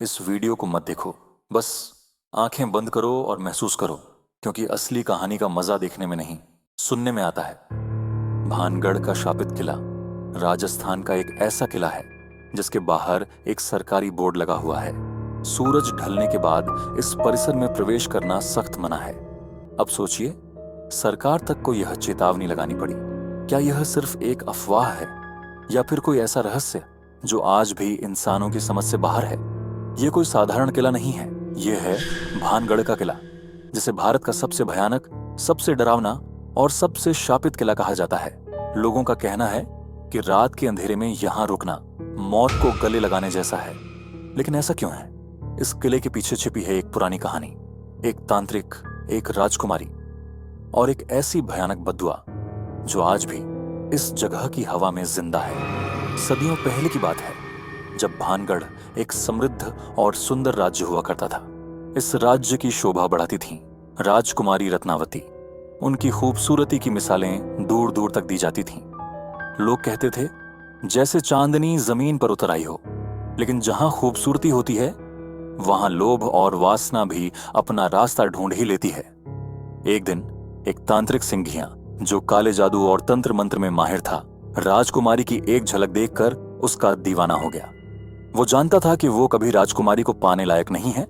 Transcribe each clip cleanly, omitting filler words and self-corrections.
इस वीडियो को मत देखो। बस आंखें बंद करो और महसूस करो, क्योंकि असली कहानी का मजा देखने में नहीं, सुनने में आता है। भानगढ़ का शापित किला राजस्थान का एक ऐसा किला है जिसके बाहर एक सरकारी बोर्ड लगा हुआ है। सूरज ढलने के बाद इस परिसर में प्रवेश करना सख्त मना है। अब सोचिए, सरकार तक को यह चेतावनी लगानी पड़ी। क्या यह सिर्फ एक अफवाह है या फिर कोई ऐसा रहस्य जो आज भी इंसानों की समझ से बाहर है? यह कोई साधारण किला नहीं है, यह है भानगढ़ का किला, जिसे भारत का सबसे भयानक, सबसे डरावना और सबसे शापित किला कहा जाता है। लोगों का कहना है कि रात के अंधेरे में यहां रुकना मौत को गले लगाने जैसा है। लेकिन ऐसा क्यों है? इस किले के पीछे छिपी है एक पुरानी कहानी, एक तांत्रिक, एक राजकुमारी और एक ऐसी भयानक बद्दुआ जो आज भी इस जगह की हवा में जिंदा है। सदियों पहले की बात है, जब भानगढ़ एक समृद्ध और सुंदर राज्य हुआ करता था। इस राज्य की शोभा बढ़ाती थी राजकुमारी रत्नावती। उनकी खूबसूरती की मिसालें दूर दूर तक दी जाती थीं। लोग कहते थे जैसे चांदनी जमीन पर उतर आई हो। लेकिन जहां खूबसूरती होती है, वहां लोभ और वासना भी अपना रास्ता ढूंढ ही लेती है। एक दिन एक तांत्रिक सिंघिया, जो काले जादू और तंत्र मंत्र में माहिर था, राजकुमारी की एक झलक देखकर उसका दीवाना हो गया। वो जानता था कि वो कभी राजकुमारी को पाने लायक नहीं है,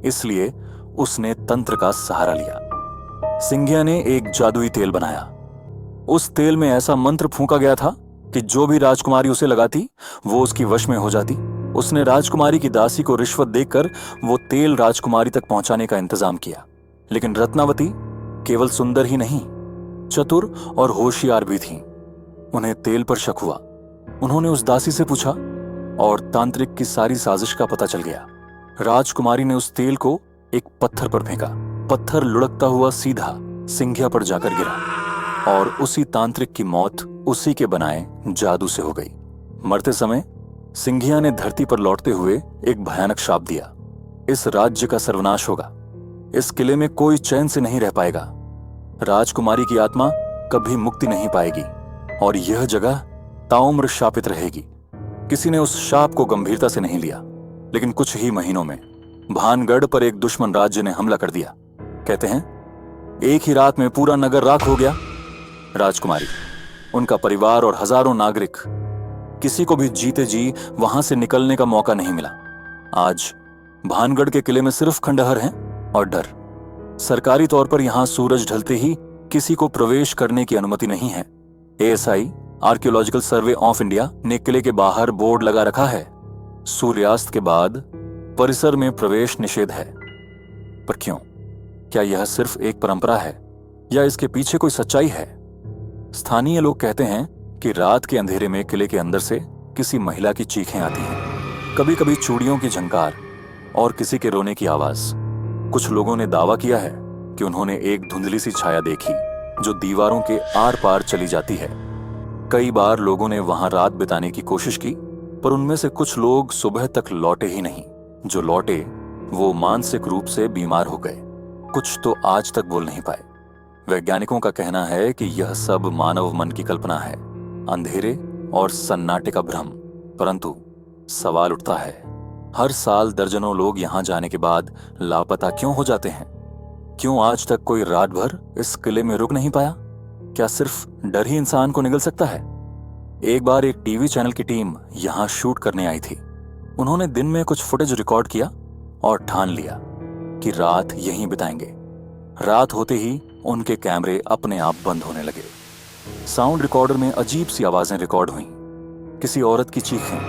इसलिए उसने तंत्र का सहारा लिया। सिंघिया ने एक जादुई तेल बनाया। उस तेल में ऐसा मंत्र फूंका गया था कि जो भी राजकुमारी उसे लगाती, वो उसकी वश में हो जाती। उसने राजकुमारी की दासी को रिश्वत देकर वो तेल राजकुमारी तक पहुंचाने का इंतजाम किया। लेकिन रत्नावती केवल सुंदर ही नहीं, चतुर और होशियार भी थी। उन्हें तेल पर शक हुआ। उन्होंने उस दासी से पूछा और तांत्रिक की सारी साजिश का पता चल गया। राजकुमारी ने उस तेल को एक पत्थर पर फेंका। पत्थर लुढ़कता हुआ सीधा सिंघिया पर जाकर गिरा और उसी तांत्रिक की मौत उसी के बनाए जादू से हो गई। मरते समय सिंघिया ने धरती पर लौटते हुए एक भयानक शाप दिया, इस राज्य का सर्वनाश होगा। इस किले में कोई चैन से नहीं रह पाएगा। राजकुमारी की आत्मा कभी मुक्ति नहीं पाएगी और यह जगह ताउम्र शापित रहेगी। किसी ने उस शाप को गंभीरता से नहीं लिया, लेकिन कुछ ही महीनों में भानगढ़ पर एक दुश्मन राज्य ने हमला कर दिया। कहते हैं एक ही रात में पूरा नगर राख हो गया। राजकुमारी, उनका परिवार और हजारों नागरिक, किसी को भी जीते जी वहां से निकलने का मौका नहीं मिला। आज भानगढ़ के किले में सिर्फ खंडहर हैं और डर। सरकारी तौर पर यहां सूरज ढलते ही किसी को प्रवेश करने की अनुमति नहीं है। ASI, archaeological survey of India, ने किले के बाहर बोर्ड लगा रखा है, सूर्यास्त के बाद परिसर में प्रवेश निषेध है। पर क्यों? क्या यह सिर्फ एक परंपरा है या इसके पीछे कोई सच्चाई है? स्थानीय लोग कहते हैं कि रात के अंधेरे में किले के अंदर से किसी महिला की चीखें आती हैं, कभी कभी चूड़ियों की झंकार और किसी के रोने की आवाज। कुछ लोगों ने दावा किया है कि उन्होंने एक धुंधली सी छाया देखी जो दीवारों के आर पार चली जाती है। कई बार लोगों ने वहां रात बिताने की कोशिश की, पर उनमें से कुछ लोग सुबह तक लौटे ही नहीं। जो लौटे वो मानसिक रूप से बीमार हो गए। कुछ तो आज तक बोल नहीं पाए। वैज्ञानिकों का कहना है कि यह सब मानव मन की कल्पना है, अंधेरे और सन्नाटे का भ्रम। परंतु सवाल उठता है, हर साल दर्जनों लोग यहां जाने के बाद लापता क्यों हो जाते हैं? क्यों आज तक कोई रात भर इस किले में रुक नहीं पाया? क्या सिर्फ डर ही इंसान को निगल सकता है? एक बार एक टीवी चैनल की टीम यहां शूट करने आई थी। उन्होंने दिन में कुछ फुटेज रिकॉर्ड किया और ठान लिया कि रात यहीं बिताएंगे। रात होते ही उनके कैमरे अपने आप बंद होने लगे। साउंड रिकॉर्डर में अजीब सी आवाजें रिकॉर्ड हुईं, किसी औरत की चीखें,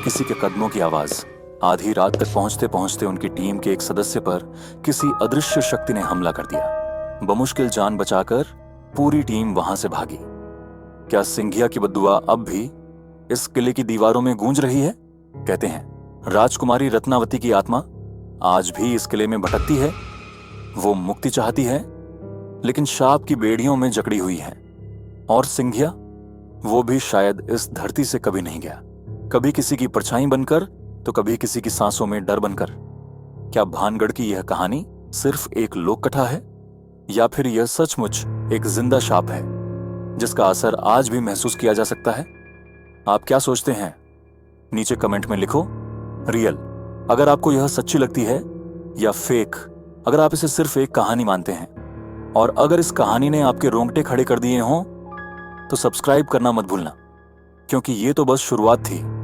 किसी के कदमों की आवाज। आधी रात तक पहुंचते पहुंचते उनकी टीम के एक सदस्य पर किसी अदृश्य शक्ति ने हमला कर दिया। बमुश्किल जान बचाकर पूरी टीम वहां से भागी। क्या सिंघिया की बद्दुआ अब भी इस किले की दीवारों में गूंज रही है? कहते हैं राजकुमारी रत्नावती की आत्मा आज भी इस किले में भटकती है। वो मुक्ति चाहती है, लेकिन शाप की बेड़ियों में जकड़ी हुई है। और सिंघिया, वो भी शायद इस धरती से कभी नहीं गया, कभी किसी की परछाई बनकर तो कभी किसी की सांसों में डर बनकर। क्या भानगढ़ की यह कहानी सिर्फ एक लोक कथा है या फिर यह सचमुच एक जिंदा शाप है जिसका असर आज भी महसूस किया जा सकता है? आप क्या सोचते हैं? नीचे कमेंट में लिखो। रियल अगर आपको यह सच्ची लगती है या फेक, अगर आप इसे सिर्फ एक कहानी मानते हैं, और अगर इस कहानी ने आपके रोंगटे खड़े कर दिए हों, तो सब्सक्राइब करना मत भूलना, क्योंकि ये तो बस शुरुआत थी।